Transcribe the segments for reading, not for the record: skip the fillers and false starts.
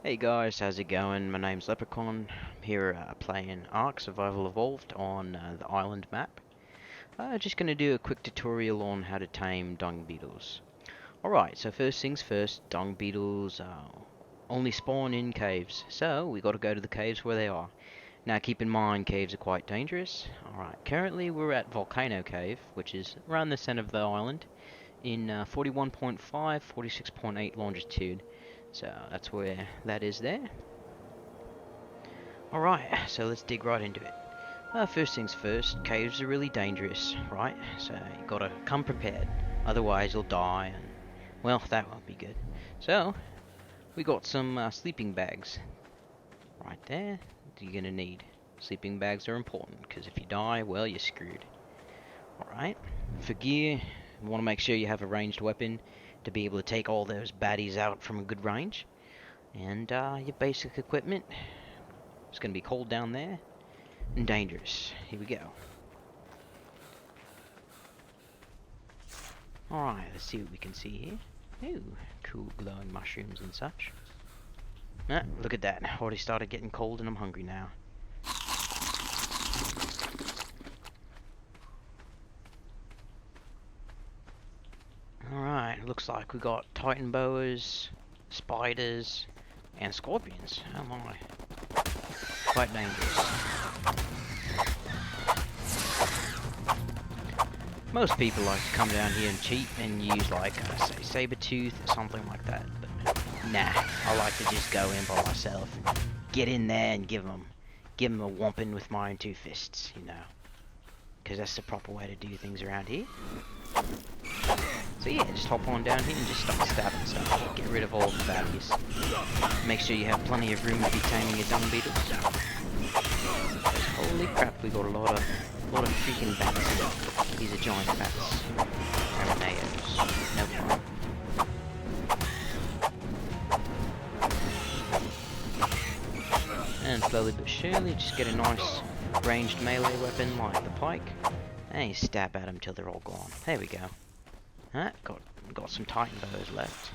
Hey guys, how's it going? My name's Leprechaun. I'm here playing Ark Survival Evolved on the island map. Just gonna do a quick tutorial on how to tame dung beetles. Alright, so first things first, dung beetles only spawn in caves, so we gotta go to the caves where they are. Now keep in mind, caves are quite dangerous. Alright, currently we're at Volcano Cave, which is around the center of the island, in 41.5, 46.8 longitude. So that's where that is there. Alright, so let's dig right into it. First things first, caves are really dangerous, right? So you gotta come prepared, otherwise you'll die, and well, that won't be good. So, we got some sleeping bags right there that you're gonna need. Sleeping bags are important, because if you die, well, you're screwed. Alright, for gear, you want to make sure you have a ranged weapon to be able to take all those baddies out from a good range. And your basic equipment. It's going to be cold down there and dangerous. Here we go. Alright, let's see what we can see here. Ooh, cool glowing mushrooms and such. Ah, look at that. Already started getting cold and I'm hungry now. Alright, looks like we got titan boas, spiders, and scorpions. Oh my. Quite dangerous. Most people like to come down here and cheat and use like, say, saber-tooth or something like that, but nah, I like to just go in by myself, get in there and give them a whomping with my own two fists, you know, because that's the proper way to do things around here. So yeah, just hop on down here and just start stabbing stuff, get rid of all the baddies. Make sure you have plenty of room to be taming your dung beetles. Holy crap, we got a lot of freaking bats. These are giant bats. Araneos. No fun. And slowly but surely, just get a nice ranged melee weapon like the pike, and you stab at them till they're all gone. There we go. Got some titan bows left.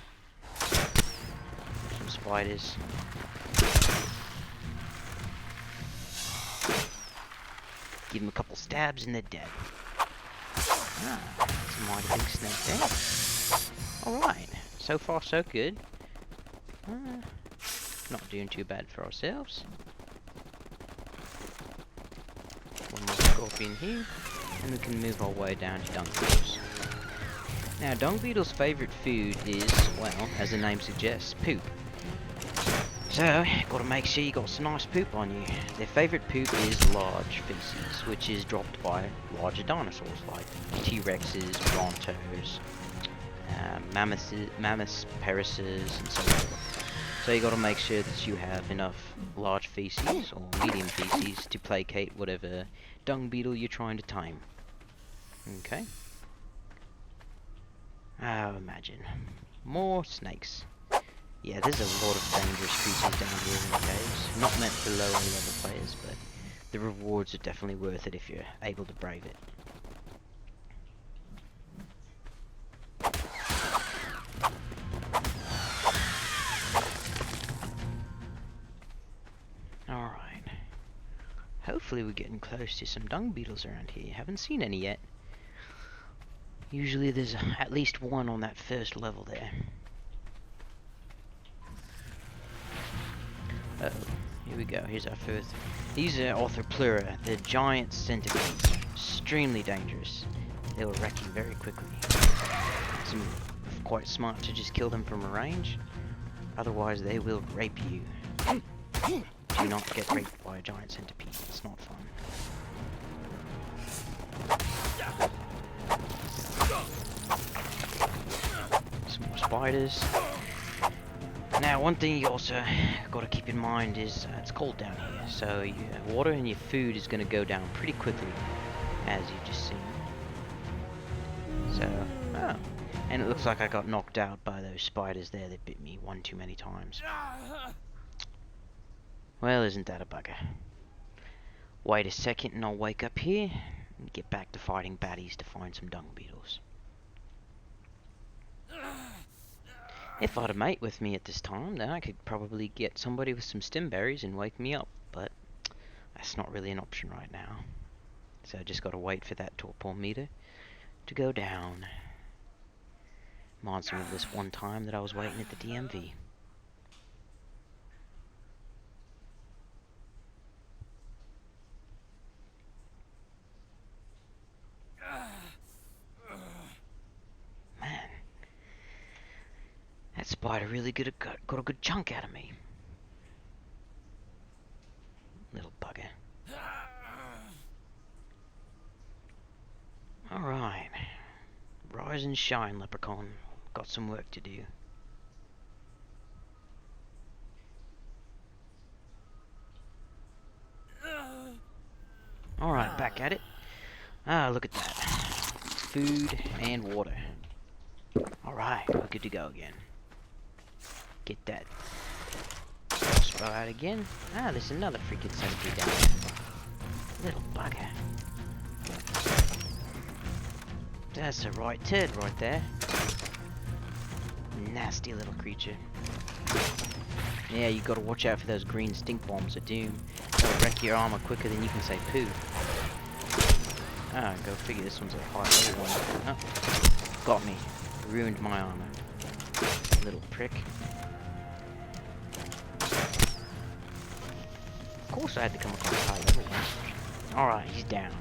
Some spiders. Give them a couple stabs and they're dead. That's a mighty big snake there. Alright, so far so good. Not doing too bad for ourselves. One more scorpion here, and we can move our way down to dung beetles. Now, dung beetles' favourite food is, well, as the name suggests, poop. So, gotta make sure you got some nice poop on you. Their favourite poop is large feces, which is dropped by larger dinosaurs like T-Rexes, Brontos, mammoths, perises, and so forth. So you gotta make sure that you have enough large feces or medium feces to placate whatever dung beetle you're trying to tame. Okay. Oh, imagine. More snakes. Yeah, there's a lot of dangerous creatures down here in the caves. Not meant for lower level players, but the rewards are definitely worth it if you're able to brave it. Alright. Hopefully we're getting close to some dung beetles around here. Haven't seen any yet. Usually there's at least one on that first level there. Uh oh, here we go. Here's our first. These are Orthopleura, the giant centipedes. Extremely dangerous. They will wreck you very quickly. It's quite smart to just kill them from a range. Otherwise, they will rape you. Do not get raped by a giant centipede. It's not fun. Some more spiders. Now, one thing you also got to keep in mind is it's cold down here, so your water and your food is going to go down pretty quickly, as you've just seen. So, oh, and it looks like I got knocked out by those spiders there that bit me one too many times. Well, isn't that a bugger? Wait a second and I'll wake up here and get back to fighting baddies to find some dung beetles. If I had a mate with me at this time, then I could probably get somebody with some stimberries and wake me up, but that's not really an option right now. So I just gotta wait for that torpor meter to go down. Reminds me of this one time that I was waiting at the DMV. Man, that spider really got a good chunk out of me. Little bugger. Alright. Rise and shine, leprechaun. Got some work to do. Alright, back at it. Ah, look at that. Food and water. Alright, we're good to go again. Get that crossbow out again. Ah, there's another freaking centipede down there. Little bugger. That's a right turd right there. Nasty little creature. Yeah, you gotta watch out for those green stink bombs of doom. They'll wreck your armor quicker than you can say poo. Ah, go figure, this one's a high level one. Oh, got me. Ruined my armor. Little prick. Of course I had to come across high level ones. Alright, he's down.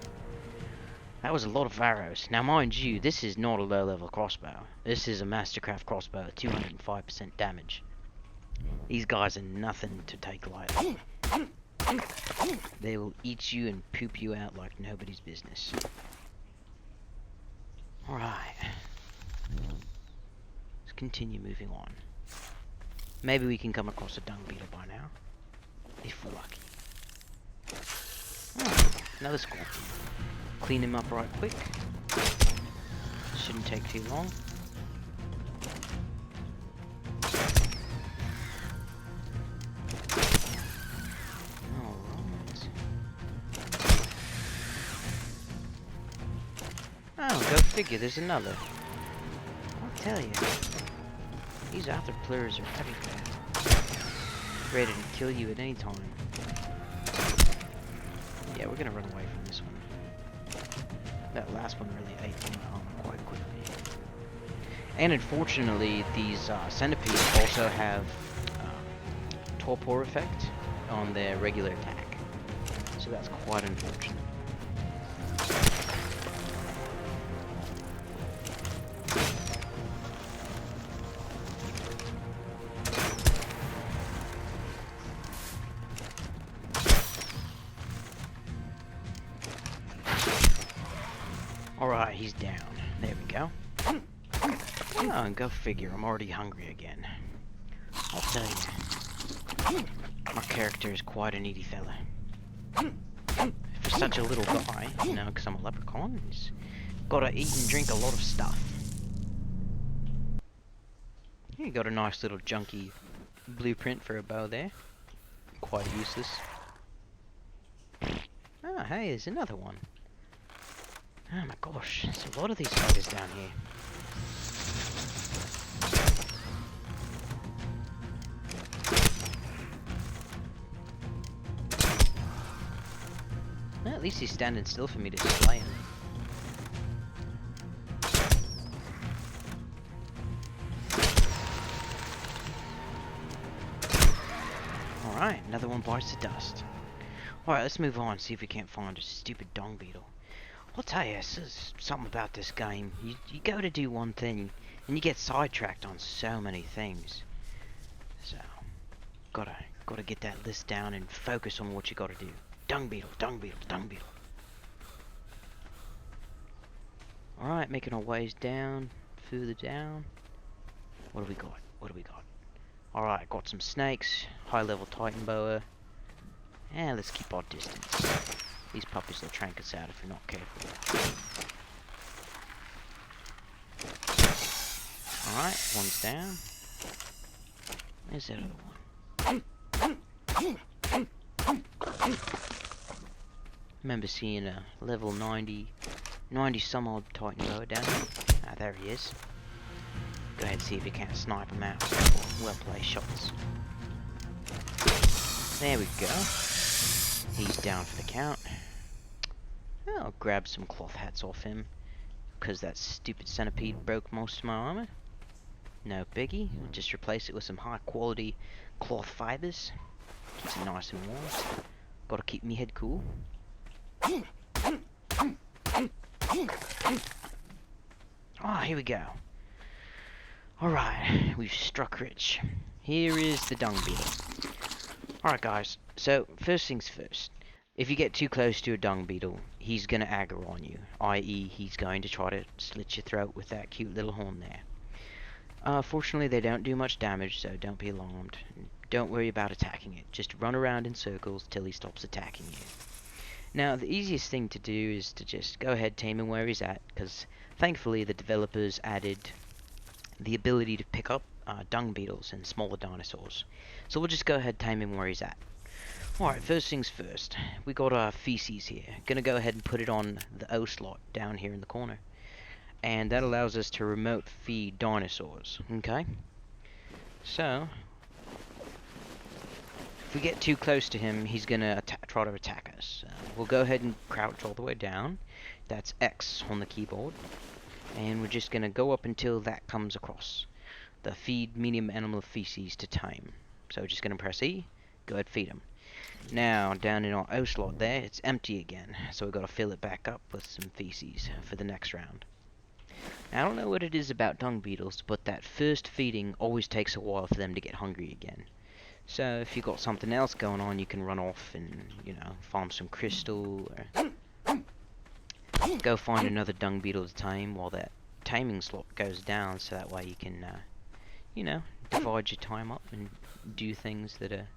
That was a lot of arrows. Now mind you, this is not a low level crossbow. This is a Mastercraft crossbow at 205% damage. These guys are nothing to take lightly. They will eat you and poop you out like nobody's business. Alright. Let's continue moving on. Maybe we can come across a dung beetle by now. If we're lucky. Oh, another scorpion. Clean him up right quick. Shouldn't take too long. Alright. Oh, go figure, there's another. I'll tell you. These Atherplurs are everywhere. Ready to kill you at any time. Yeah, we're gonna run away from this one. That last one really ate my armor quite quickly. And unfortunately, these centipedes also have torpor effect on their regular attack. So that's quite unfortunate. Alright, he's down. There we go. Oh, and go figure, I'm already hungry again. I'll tell you. My character is quite a needy fella. For such a little guy, you know, because I'm a leprechaun, he's gotta eat and drink a lot of stuff. You got a nice little junky blueprint for a bow there. Quite useless. Ah, hey, there's another one. Oh my gosh, there's a lot of these spiders down here. Well, at least he's standing still for me to slay him. Alright, another one bites the dust. Alright, let's move on, see if we can't find a stupid dung beetle. I'll tell you, there's something about this game. You go to do one thing, and you get sidetracked on so many things. So, gotta get that list down and focus on what you gotta do. Dung beetle, dung beetle, dung beetle. Alright, making our ways down, further down. What do we got? What do we got? Alright, got some snakes, high level titan boa. And let's keep our distance. These puppies will trank us out if we're not careful. Alright, one's down. Where's that other one? Remember seeing a level 90 some odd titan boa down here. Ah, there he is. go ahead and see if you can't snipe him out. Well placed shots. There we go. He's down for the count. I'll grab some cloth hats off him, because that stupid centipede broke most of my armor. No biggie, we'll just replace it with some high quality cloth fibers. Keeps it nice and warm. Gotta keep me head cool. Ah, here we go. Alright, we've struck rich. Here is the dung beetle. Alright guys, so first things first. If you get too close to a dung beetle, he's gonna aggro on you. I.e., he's going to try to slit your throat with that cute little horn there. Fortunately, they don't do much damage, so don't be alarmed. Don't worry about attacking it. Just run around in circles till he stops attacking you. Now, the easiest thing to do is to just go ahead, tame him where he's at, because thankfully the developers added the ability to pick up dung beetles and smaller dinosaurs. So we'll just go ahead, tame him where he's at. Alright, first things first. We got our feces here. Gonna go ahead and put it on the O slot down here in the corner. And that allows us to remote feed dinosaurs, okay? So, if we get too close to him, he's gonna try to attack us. We'll go ahead and crouch all the way down. That's X on the keyboard. And we're just gonna go up until that comes across. The feed medium animal feces to tame. So we're just gonna press E, go ahead feed him. Now, down in our O slot there, it's empty again. So we've got to fill it back up with some feces for the next round. Now, I don't know what it is about dung beetles, but that first feeding always takes a while for them to get hungry again. So if you've got something else going on, you can run off and, you know, farm some crystal, or go find another dung beetle to tame while that taming slot goes down, so that way you can, you know, divide your time up and do things that are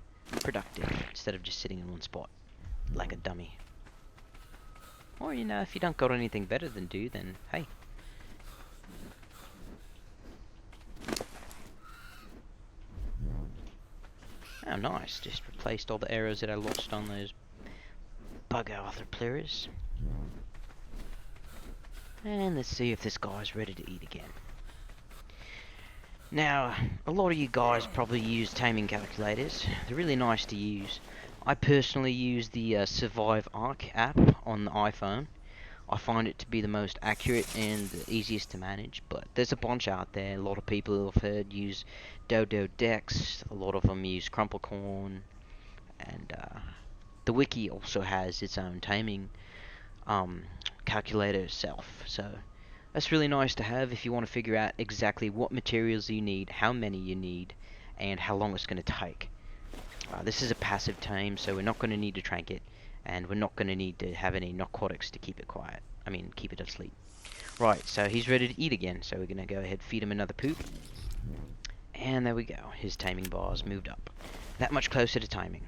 productive, instead of just sitting in one spot, like a dummy. Or, you know, if you don't got anything better than do, then, hey. Oh, nice. Just replaced all the arrows that I lost on those bug arthropleuras. And let's see if this guy's ready to eat again. Now, a lot of you guys probably use taming calculators. They're really nice to use. I personally use the Survive Arc app on the iPhone. I find it to be the most accurate and the easiest to manage, but there's a bunch out there. A lot of people I've heard use Dodo Dex, a lot of them use Crumplecorn, and the wiki also has its own taming calculator itself. So that's really nice to have if you want to figure out exactly what materials you need, how many you need, and how long it's going to take. This is a passive tame, so we're not going to need a trinket, and we're not going to need to have any narcotics to keep it quiet. I mean, keep it asleep. Right, so he's ready to eat again, so we're going to go ahead and feed him another poop. And there we go, his taming bar's moved up. That much closer to taming.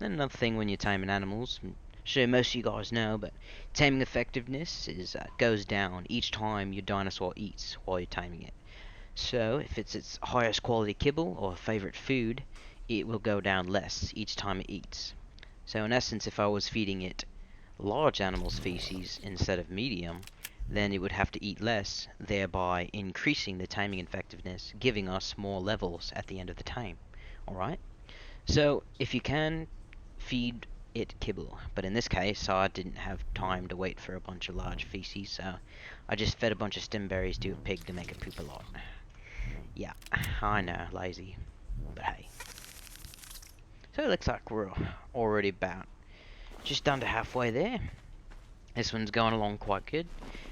Then another thing when you're taming animals, I'm sure most of you guys know, but taming effectiveness is goes down each time your dinosaur eats while you're taming it. So, if it's its highest quality kibble or favorite food, it will go down less each time it eats. So in essence, if I was feeding it large animals' feces instead of medium, then it would have to eat less, thereby increasing the taming effectiveness, giving us more levels at the end of the tame. Alright? So, if you can, feed it kibble. But in this case, I didn't have time to wait for a bunch of large feces, so I just fed a bunch of stem berries to a pig to make it poop a lot. Yeah, I know, lazy, but hey. So it looks like we're already about just under halfway there. This one's going along quite good.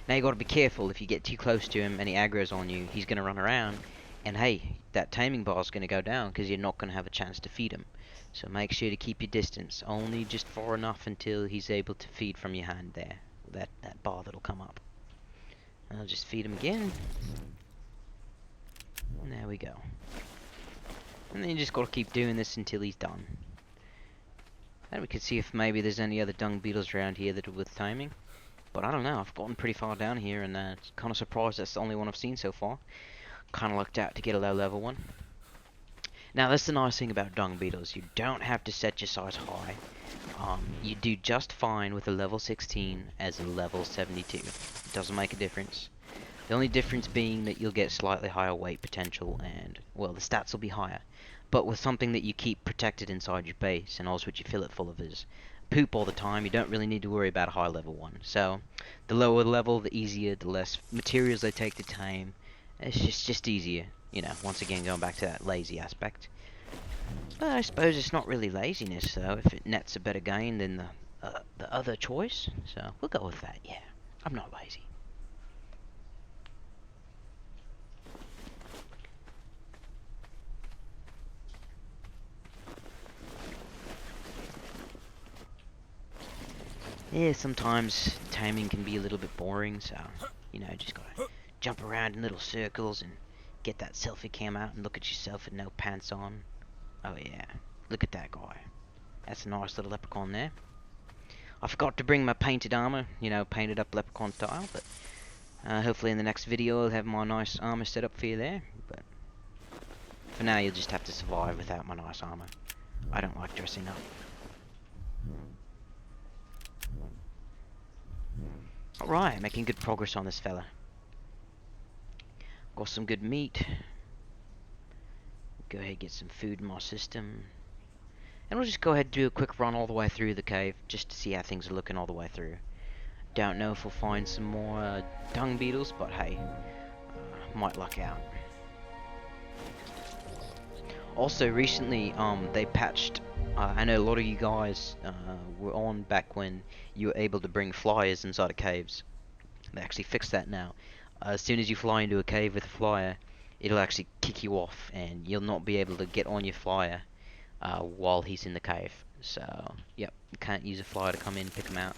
Now you got to be careful. If you get too close to him and he aggro's on you, he's going to run around, and hey, that taming bar's going to go down because you're not going to have a chance to feed him. So make sure to keep your distance, only just far enough until he's able to feed from your hand there. That bar that'll come up. And I'll just feed him again. And there we go. And then you just got to keep doing this until he's done. And we could see if maybe there's any other dung beetles around here that are worth taming. But I don't know, I've gotten pretty far down here, and kind of surprised that's the only one I've seen so far. Kind of lucked out to get a low level one. Now that's the nice thing about dung beetles, you don't have to set your size high. You do just fine with a level 16 as a level 72. It doesn't make a difference. The only difference being that you'll get slightly higher weight potential and, well, the stats will be higher. But with something that you keep protected inside your base, and also what you fill it full of is poop all the time, you don't really need to worry about a high level one. So, the lower level, the easier, the less materials they take to tame. It's just easier, you know, once again going back to that lazy aspect. But I suppose it's not really laziness, though, if it nets a better gain than the other choice. So, we'll go with that, yeah. I'm not lazy. Yeah, sometimes taming can be a little bit boring, so, you know, just gotta jump around in little circles and get that selfie cam out and look at yourself with no pants on. Oh yeah, look at that guy. That's a nice little leprechaun there. I forgot to bring my painted armor, you know, painted up leprechaun style, but hopefully in the next video I'll have my nice armor set up for you there. But for now you'll just have to survive without my nice armor. I don't like dressing up. Alright, making good progress on this fella. Got some good meat. Go ahead and get some food in my system. And we'll just go ahead and do a quick run all the way through the cave, just to see how things are looking all the way through. Don't know if we'll find some more dung beetles, but hey, might luck out. Also, recently, they patched, I know a lot of you guys were on back when you were able to bring flyers inside of caves. They actually fixed that now. As soon as you fly into a cave with a flyer, it'll actually kick you off, and you'll not be able to get on your flyer while he's in the cave. So, yep, you can't use a flyer to come in and pick him out.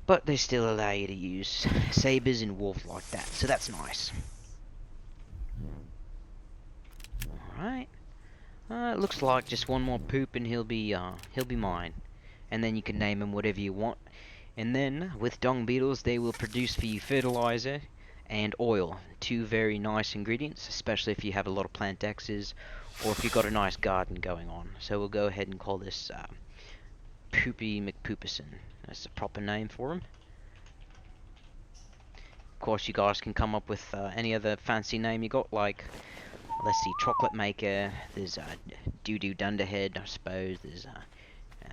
But they still allow you to use sabers and wolves like that, so that's nice. Alright. It looks like just one more poop and he'll be mine. And then you can name him whatever you want. And then, with dung beetles, they will produce for you fertilizer and oil. Two very nice ingredients, especially if you have a lot of plant X's, or if you've got a nice garden going on. So we'll go ahead and call this Poopy McPoopison. That's the proper name for him. Of course, you guys can come up with any other fancy name you got, like, let's see, Chocolate Maker, there's Doo-Doo Dunderhead, I suppose, there's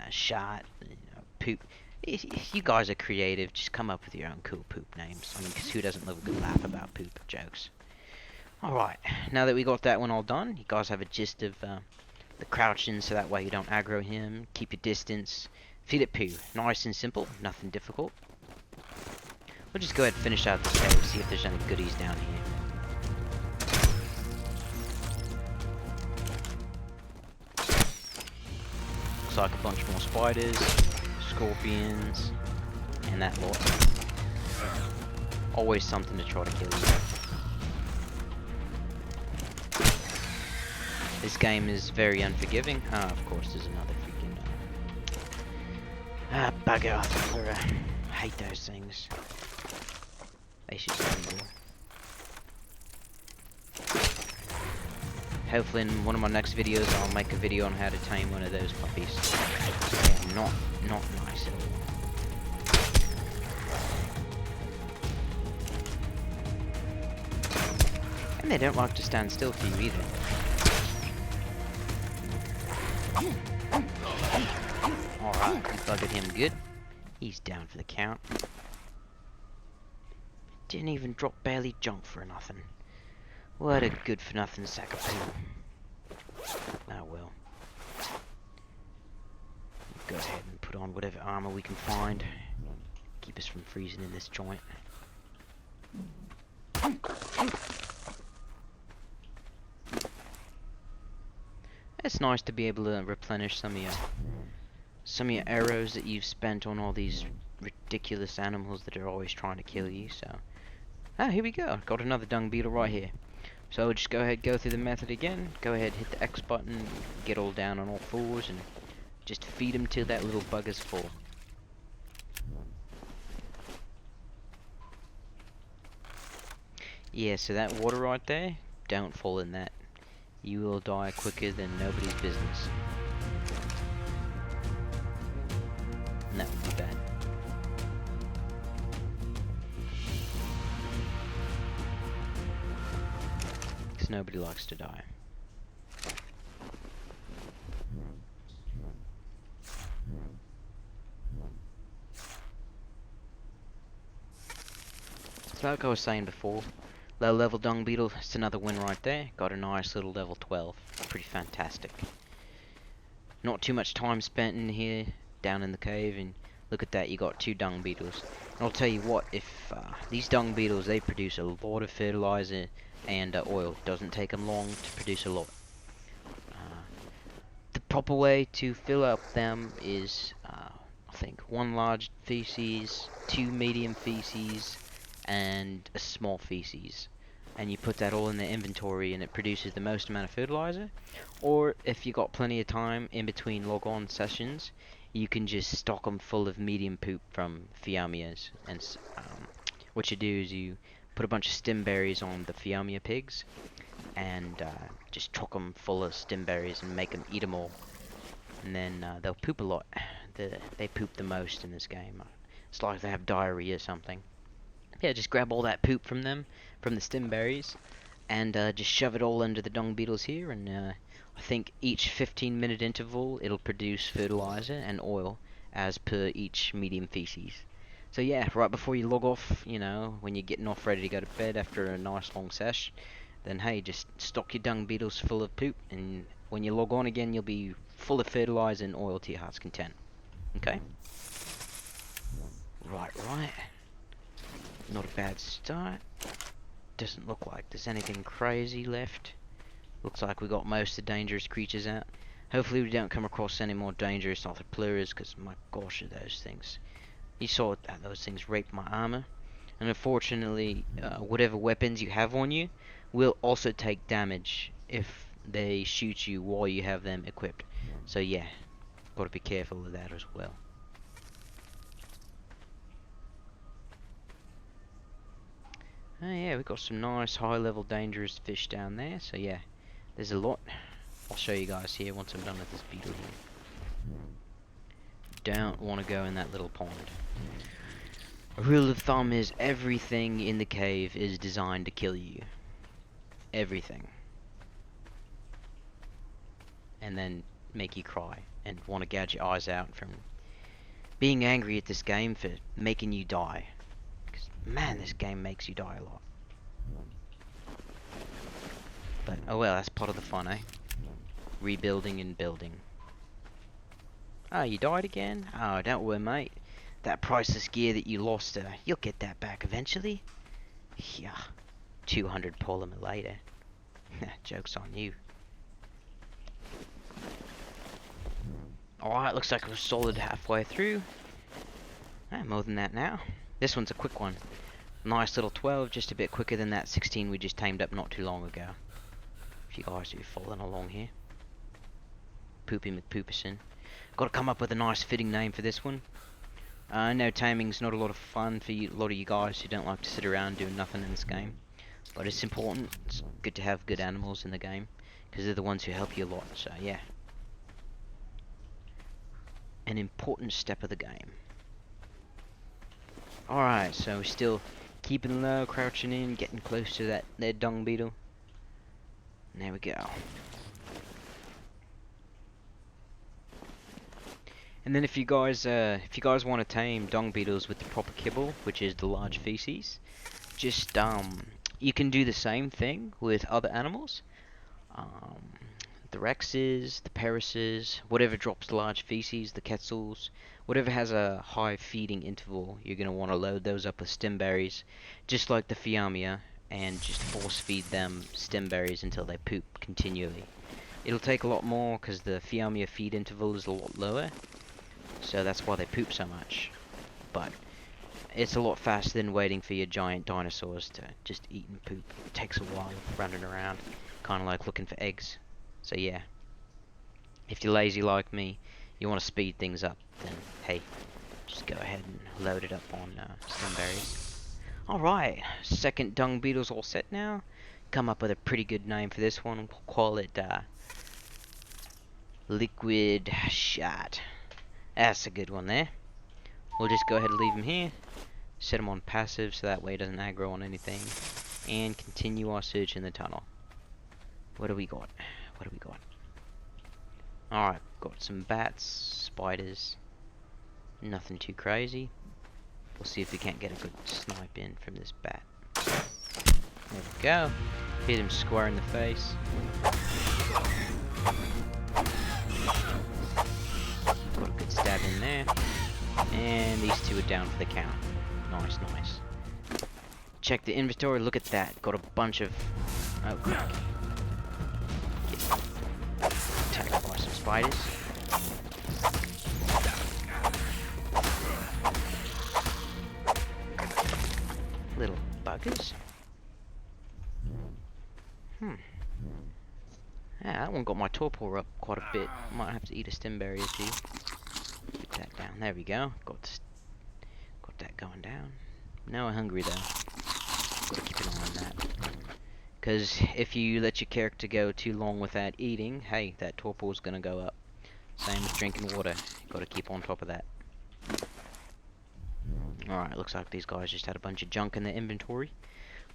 Shot, you know, Poop. You guys are creative, just come up with your own cool poop names. I mean, because who doesn't love a good laugh about poop jokes? Alright, now that we got that one all done, you guys have a gist of the crouching, so that way you don't aggro him, keep your distance, feed it poo. Nice and simple, nothing difficult. We'll just go ahead and finish out this cave, see if there's any goodies down here. Looks like a bunch more spiders, scorpions, and that lot. Always something to try to kill you. This game is very unforgiving. Of course there's another freaking bugger. I hate those things. They should be more. Hopefully in one of my next videos I'll make a video on how to tame one of those puppies. Yeah, not nice at all. And they don't like to stand still for you either. Alright, we buggered him good. He's down for the count. Didn't even drop barely junk for nothing. What a good for nothing sack of poo. Oh well. Go ahead and put on whatever armor we can find. Keep us from freezing in this joint. It's nice to be able to replenish some of your arrows that you've spent on all these ridiculous animals that are always trying to kill you. So, here we go. Got another dung beetle right here. So we'll just go ahead, go through the method again. Go ahead, hit the X button, get all down on all fours, and just feed him till that little bugger's full. Yeah, so that water right there, don't fall in that. You will die quicker than nobody's business. And that would be bad. because nobody likes to die. So like I was saying before, low level dung beetle, it's another win right there. Got a nice little level 12. Pretty fantastic. Not too much time spent in here, down in the cave, and look at that, you got 2 dung beetles. And I'll tell you what, if these dung beetles, they produce a lot of fertilizer and oil. It doesn't take them long to produce a lot. The proper way to fill up them is, I think, 1 large feces, 2 medium feces, and a small feces. And you put that all in the inventory and it produces the most amount of fertilizer. Or if you got plenty of time in between log-on sessions, you can just stock them full of medium poop from Fiamias. And what you do is you put a bunch of stem berries on the Fiamia pigs and just chock them full of stem berries and make them eat them all. And then they'll poop a lot. They poop the most in this game. It's like they have diarrhea or something. Yeah, just grab all that poop from them, from the stem berries, and just shove it all under the dung beetles here, and I think each 15-minute interval it'll produce fertilizer and oil as per each medium feces. So yeah, right before you log off, you know, when you're getting off ready to go to bed after a nice long sesh, then hey, just stock your dung beetles full of poop, and when you log on again, you'll be full of fertilizer and oil to your heart's content. Okay? Right. Not a bad start. Doesn't look like there's anything crazy left. Looks like we got most of the dangerous creatures out. Hopefully we don't come across any more dangerous arthropluras, because my gosh are those things. You saw that those things raped my armor. And unfortunately, whatever weapons you have on you will also take damage if they shoot you while you have them equipped. So yeah, gotta be careful of that as well. Oh yeah, we've got some nice high-level dangerous fish down there, so yeah, there's a lot. I'll show you guys here once I'm done with this beetle here. Don't want to go in that little pond. A rule of thumb is everything in the cave is designed to kill you. Everything. And then make you cry and want to gouge your eyes out from being angry at this game for making you die. Man, this game makes you die a lot. But, oh well, that's part of the fun, eh? Rebuilding and building. Oh, you died again? Oh, don't worry, mate. That priceless gear that you lost, you'll get that back eventually. Yeah. 200 polymer later. Joke's on you. Alright, looks like we're solid halfway through. More than that now. This one's a quick one. Nice little 12, just a bit quicker than that 16 we just tamed up not too long ago. If you guys are following along here. Poopy McPooperson. Gotta come up with a nice fitting name for this one. I know taming's not a lot of fun for you, a lot of you guys who don't like to sit around doing nothing in this game. But it's important. It's good to have good animals in the game, because they're the ones who help you a lot, so yeah. An important step of the game. Alright, so we're still keeping low, crouching in, getting close to that dung beetle. And there we go. And then if you guys want to tame dung beetles with the proper kibble, which is the large feces, just you can do the same thing with other animals. The Rexes, the Perises, whatever drops large feces, the Quetzals, whatever has a high feeding interval, you're going to want to load those up with stem berries, just like the Fiamia, and just force feed them stem berries until they poop continually. It'll take a lot more because the Fiamia feed interval is a lot lower, so that's why they poop so much. But it's a lot faster than waiting for your giant dinosaurs to just eat and poop. It takes a while running around, kind of like looking for eggs. So yeah, if you're lazy like me, you want to speed things up, then hey, just go ahead and load it up on stem berries. Alright, second dung beetle's all set now. Come up with a pretty good name for this one. We'll call it Liquid Shot. That's a good one there. We'll just go ahead and leave him here. Set him on passive so that way he doesn't aggro on anything. And continue our search in the tunnel. What do we got? What do we got? Alright, got some bats, spiders. Nothing too crazy. We'll see if we can't get a good snipe in from this bat. There we go. Hit him square in the face. Got a good stab in there. And these two are down for the count. Nice, nice. Check the inventory, look at that. Got a bunch of... Oh, crap. Get attacked by some spiders. Little buggers. Yeah, that one got my torpor up quite a bit. Might have to eat a stemberry or two. Get that down. There we go. Got that going down. Now I'm hungry though. Gotta keep an eye on that. Because if you let your character go too long without eating, hey, that torpor's gonna go up. Same with drinking water. Gotta keep on top of that. Alright, looks like these guys just had a bunch of junk in their inventory.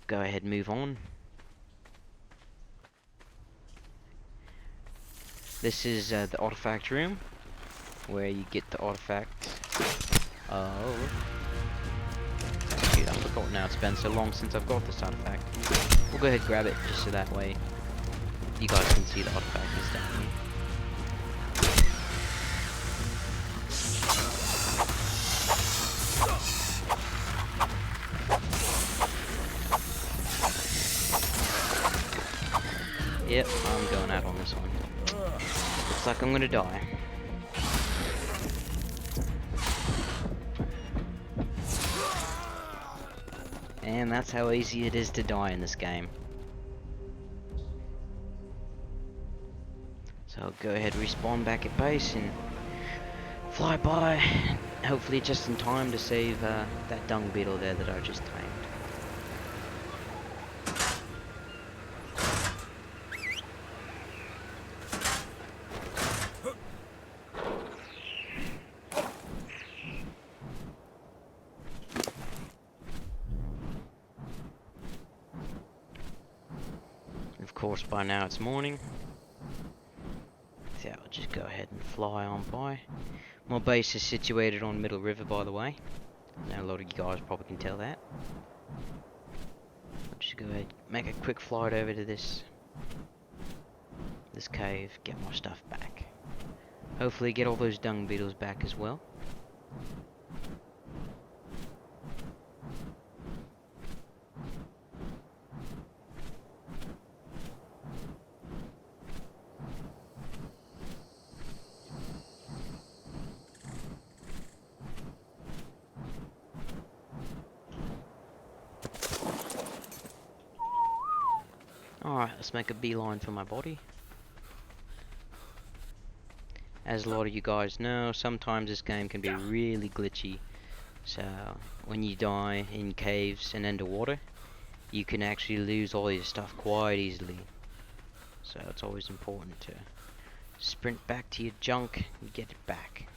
Go ahead and move on. This is the artifact room, where you get the artifact. Oh. Shoot, I forgot now. It's been so long since I've got this artifact. We'll go ahead and grab it, just so that way you guys can see the artifact is down here. Yep, I'm going out on this one. Looks like I'm gonna die. And that's how easy it is to die in this game. So I'll go ahead and respawn back at base and fly by, hopefully just in time to save that dung beetle there that I just tamed. Of course, by now it's morning. So I'll just go ahead and fly on by. My base is situated on Middle River, by the way. Now a lot of you guys probably can tell that. I'll just go ahead, make a quick flight over to this cave, get my stuff back. Hopefully get all those dung beetles back as well. Alright, let's make a beeline for my body. As a lot of you guys know, sometimes this game can be really glitchy. So, when you die in caves and underwater, you can actually lose all your stuff quite easily. So it's always important to sprint back to your junk and get it back.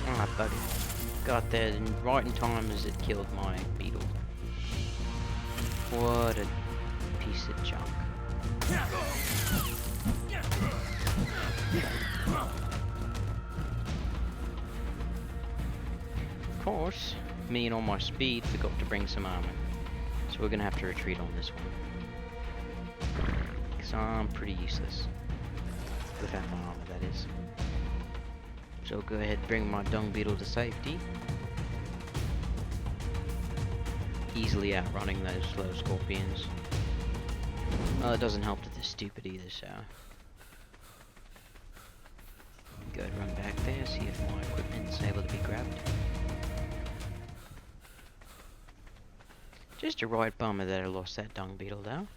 Alright, buddy. Got there right in time as it killed my beetle. What a piece of junk. Of course, me and all my speed forgot to bring some armor. So we're gonna have to retreat on this one. Because I'm pretty useless. Without my armor, that is. So I'll go ahead and bring my dung beetle to safety. Easily outrunning those slow scorpions. Well, it doesn't help that they're stupid either, so... Go ahead and run back there, see if my equipment's able to be grabbed. Just a right bummer that I lost that dung beetle though.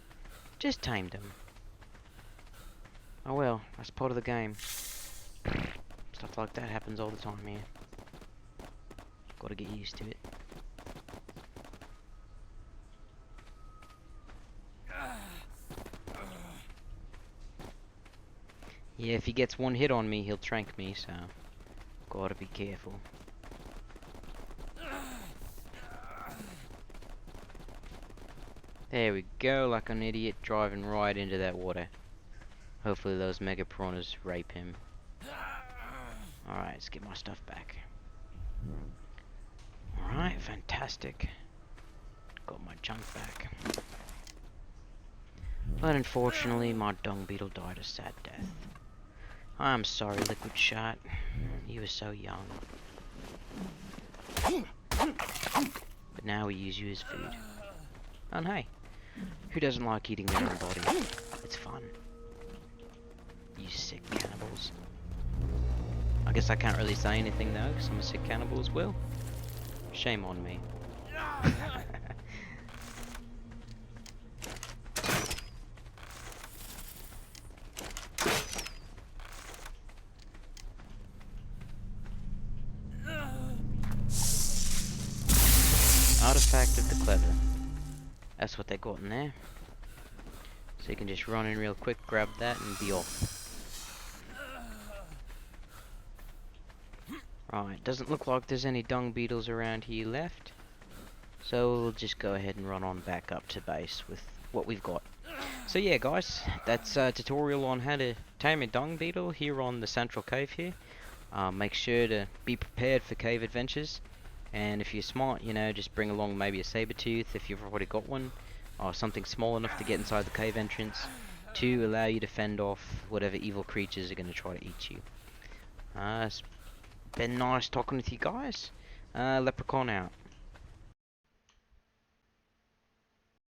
Just tamed him. Oh well, that's part of the game. Stuff like that happens all the time here. Gotta get used to it. Yeah, if he gets one hit on me, he'll trank me, so gotta be careful. There we go, like an idiot driving right into that water. Hopefully those mega piranhas rape him. Alright, let's get my stuff back. Alright, fantastic. Got my junk back. But unfortunately, my dung beetle died a sad death. I'm sorry, Liquid Shot. You were so young. But now we use you as food. And hey, who doesn't like eating their own body? It's fun. You sick cannibals. I guess I can't really say anything though, because I'm a sick cannibal as well. Shame on me. Artifact of the Clever. That's what they got in there. So you can just run in real quick, grab that, and be off. Right, doesn't look like there's any dung beetles around here left. So we'll just go ahead and run on back up to base with what we've got. So yeah guys, that's a tutorial on how to tame a dung beetle here on the central cave here. Make sure to be prepared for cave adventures. And if you're smart, you know, just bring along maybe a saber tooth if you've already got one. Or something small enough to get inside the cave entrance to allow you to fend off whatever evil creatures are going to try to eat you. It's been nice talking with you guys. Leprechaun out.